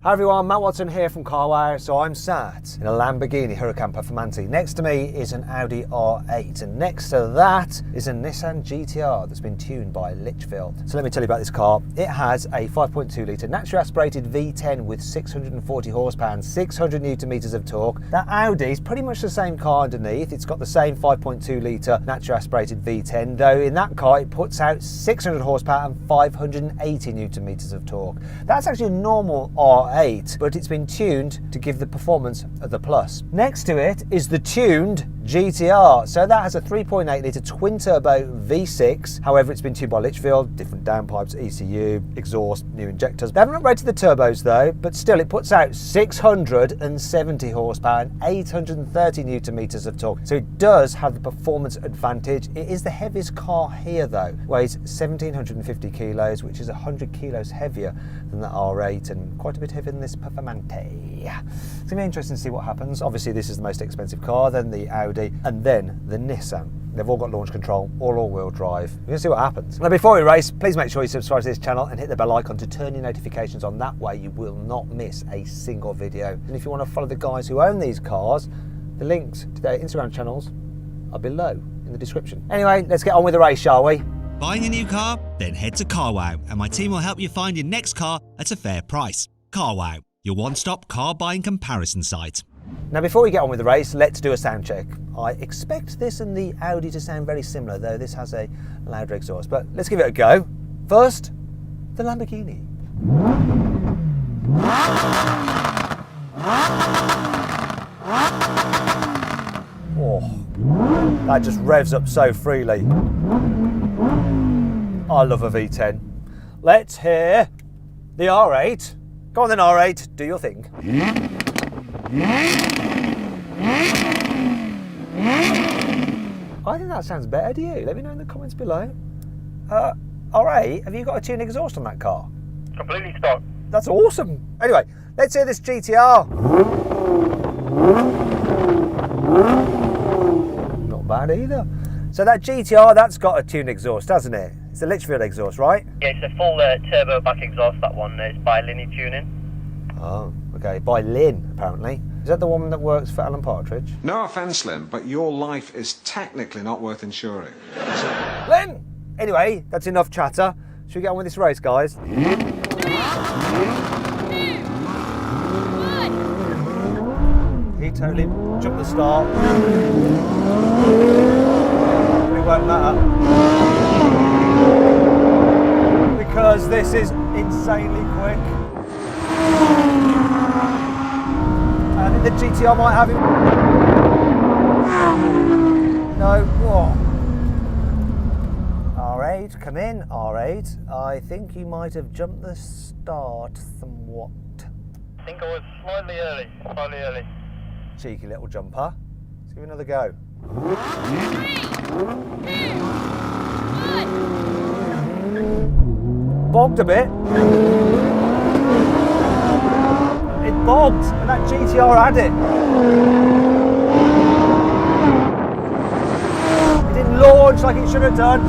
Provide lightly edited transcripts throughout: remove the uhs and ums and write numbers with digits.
Hi everyone, Matt Watson here from CarWow. So I'm sat in a Lamborghini Huracan Performante. Next to me is an Audi R8 and next to that is a Nissan GTR that's been tuned by Litchfield. So let me tell you about this car. It has a 5.2 litre naturally aspirated V10 with 640 horsepower and 600 newton meters of torque. That Audi is pretty much the same car underneath. It's got the same 5.2 litre naturally aspirated V10, though in that car it puts out 600 horsepower and 580 newton meters of torque. That's actually a normal R8. But it's been tuned to give the performance of the Plus. Next to it is the tuned GTR. So that has a 3.8 litre twin turbo V6. However, it's been tuned by Litchfield, different downpipes, ECU, exhaust, new injectors. They haven't upgraded the turbos though, but still it puts out 670 horsepower and 830 newton meters of torque. So it does have the performance advantage. It is the heaviest car here though. Weighs 1,750 kilos, which is 100 kilos heavier than the R8 and quite a bit heavier than this Performante. It's going to be interesting to see what happens. Obviously this is the most expensive car, then the Audi, and then the Nissan. They've all got launch control, all-wheel drive. We're going to see what happens. Now before we race, please make sure you subscribe to this channel and hit the bell icon to turn your notifications on. That way you will not miss a single video. And if you want to follow the guys who own these cars, the links to their Instagram channels are below in the description. Anyway, let's get on with the race, shall we? Buying a new car? Then head to CarWow and my team will help you find your next car at a fair price. CarWow, your one-stop car buying comparison site. Now before we get on with the race, let's do a sound check. I expect this and the Audi to sound very similar, though this has a louder exhaust, but let's give it a go. First, the Lamborghini. Oh, that just revs up so freely. I love a V10. Let's hear the R8. Go on then R8, do your thing. I think that sounds better, do you? Let me know in the comments below. R8, have you got a tuned exhaust on that car? Completely stock. That's awesome. Anyway, let's hear this GTR. Not bad either. So that GTR, that's got a tuned exhaust, hasn't it? It's a Litchfield exhaust, right? Yeah, it's a full turbo back exhaust, that one. It's by Linear Tuning. Oh, okay. By Lynn, apparently. Is that the one that works for Alan Partridge? No offence, Lynn, but your life is technically not worth insuring. Lynn! Anyway, that's enough chatter. Should we get on with this race, guys? He totally jumped the start. But it won't matter. Because this is insanely quick. I think the GTR might have him. No, whoa. R8, come in, R8. I think you might have jumped the start somewhat. I think I was slightly early. Cheeky little jumper. Let's give it another go. Bogged a bit. It bogged, and that GTR had it. It didn't launch like it should have done.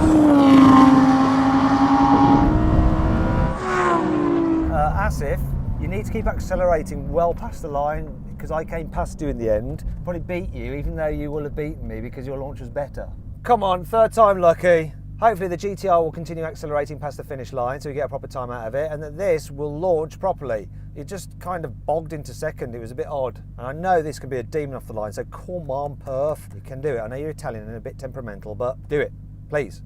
Asif, you need to keep accelerating well past the line because I came past you in the end. Probably beat you, even though you will have beaten me because your launch was better. Come on, third time lucky. Hopefully the GTR will continue accelerating past the finish line so we get a proper time out of it and that this will launch properly. It just kind of bogged into second. It was a bit odd. And I know this could be a demon off the line, so come on, Perf. You can do it. I know you're Italian and a bit temperamental, but do it, please.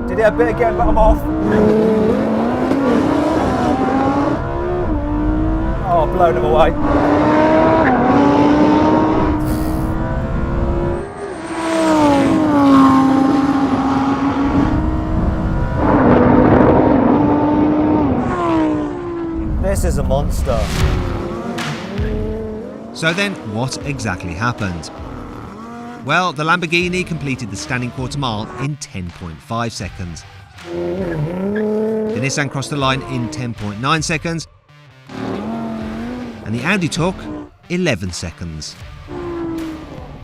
Did it a bit again, but I'm off. Oh, I've blown him away. This is a monster. So then, what exactly happened? Well, the Lamborghini completed the standing quarter mile in 10.5 seconds. The Nissan crossed the line in 10.9 seconds. And the Audi took 11 seconds.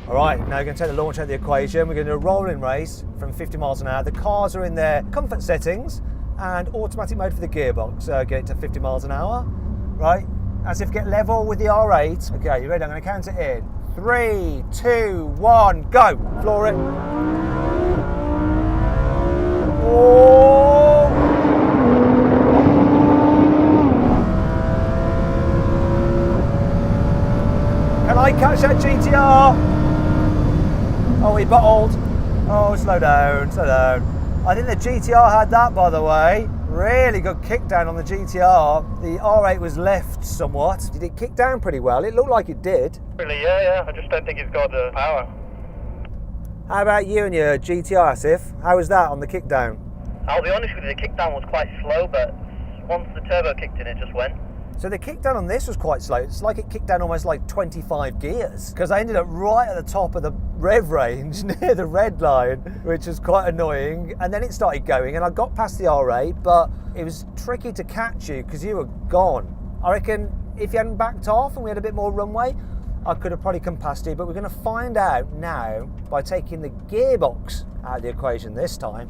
All right, now we're going to take the launch out of the equation. We're going to do a rolling race from 50 miles an hour. The cars are in their comfort settings and automatic mode for the gearbox. Get it to 50 miles an hour. Right, as if get level with the R8. Okay, you ready? I'm going to count it in. 3, 2, 1, go. Floor it. Oh. Can I catch that GTR? Oh, he bottled. Oh, slow down, slow down. I think the GTR had that, by the way. Really good kick down on the GTR. The R8 was left somewhat. Did it kick down pretty well? It looked like it did. Really, yeah. I just don't think it's got the power. How about you and your GTR, Asif? How was that on the kick down? I'll be honest with you, the kickdown was quite slow, but once the turbo kicked in, it just went. So the kick down on this was quite slow. It's like it kicked down almost like 25 gears, because I ended up right at the top of the rev range near the red line, which was quite annoying. And then it started going and I got past the R8, but it was tricky to catch you because you were gone. I reckon if you hadn't backed off and we had a bit more runway, I could have probably come past you, but we're going to find out now by taking the gearbox out of the equation this time.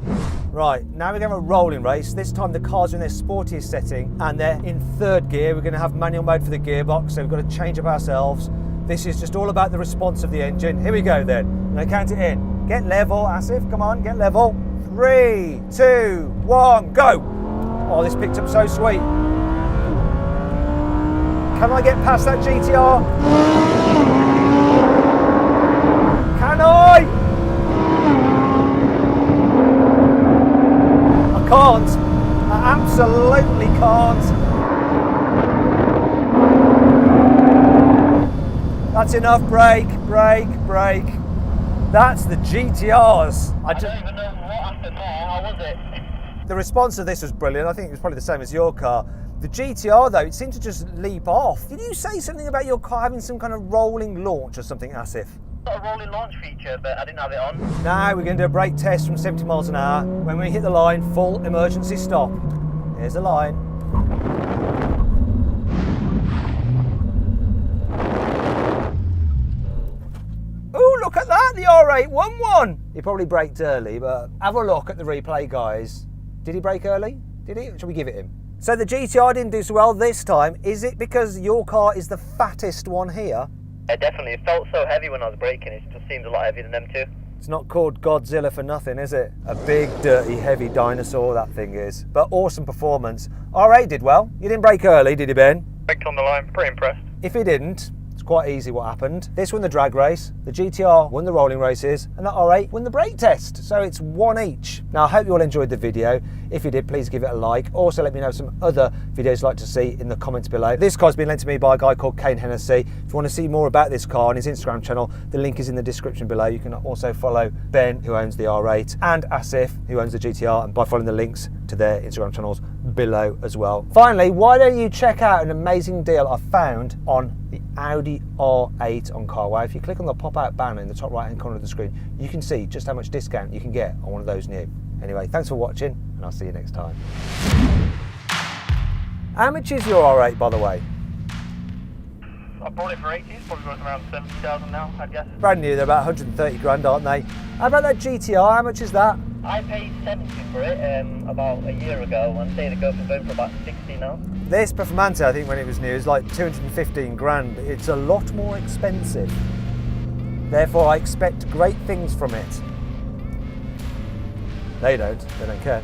Right, now we're going to have a rolling race. This time the cars are in their sportiest setting and they're in third gear. We're going to have manual mode for the gearbox, so we've got to change up ourselves. This is just all about the response of the engine. Here we go then. I'm going to count it in. Get level, Asif, come on, get level. 3, 2, 1, go. Oh, this picked up so sweet. Can I get past that GTR? Can I? I can't. I absolutely can't. That's enough. Brake, brake, brake. That's the GTRs. I don't even know what happened there. How was it? The response to this was brilliant. I think it was probably the same as your car. The GTR though, it seemed to just leap off. Did you say something about your car having some kind of rolling launch or something, Asif? Got a rolling launch feature, but I didn't have it on. Now we're going to do a brake test from 70 miles an hour. When we hit the line, full emergency stop. Here's the line. Oh, look at that, the R8 won one. He probably braked early, but have a look at the replay, guys. Did he brake early? Did he? Shall we give it him? So the GTR didn't do so well this time. Is it because your car is the fattest one here? It definitely. It felt so heavy when I was braking. It just seemed a lot heavier than them too. It's not called Godzilla for nothing, is it? A big, dirty, heavy dinosaur, that thing is. But awesome performance. R8 did well. You didn't brake early, did you, Ben? Braked on the line. Pretty impressed. If he didn't, it's quite easy what happened. This won the drag race, the GTR won the rolling races, and the R8 won the brake test. So it's one each. Now, I hope you all enjoyed the video. If you did, please give it a like. Also, let me know some other videos you'd like to see in the comments below. This car's been lent to me by a guy called Kane Hennessy. If you want to see more about this car on his Instagram channel, the link is in the description below. You can also follow Ben, who owns the R8, and Asif, who owns the GTR, and by following the links to their Instagram channels below as well. Finally, why don't you check out an amazing deal I found on the Audi R8 on Carway. If you click on the pop-out banner in the top right-hand corner of the screen, you can see just how much discount you can get on one of those new. Anyway, thanks for watching, and I'll see you next time. How much is your R8, by the way? I bought it for 80. It's probably worth around 70,000 now, I guess. Brand new, they're about 130 grand, aren't they? How about that GTR? How much is that? I paid 70 for it about a year ago, and say the go for about 60 now. This Performante, I think when it was new, is like 215 grand. It's a lot more expensive. Therefore, I expect great things from it. They don't care.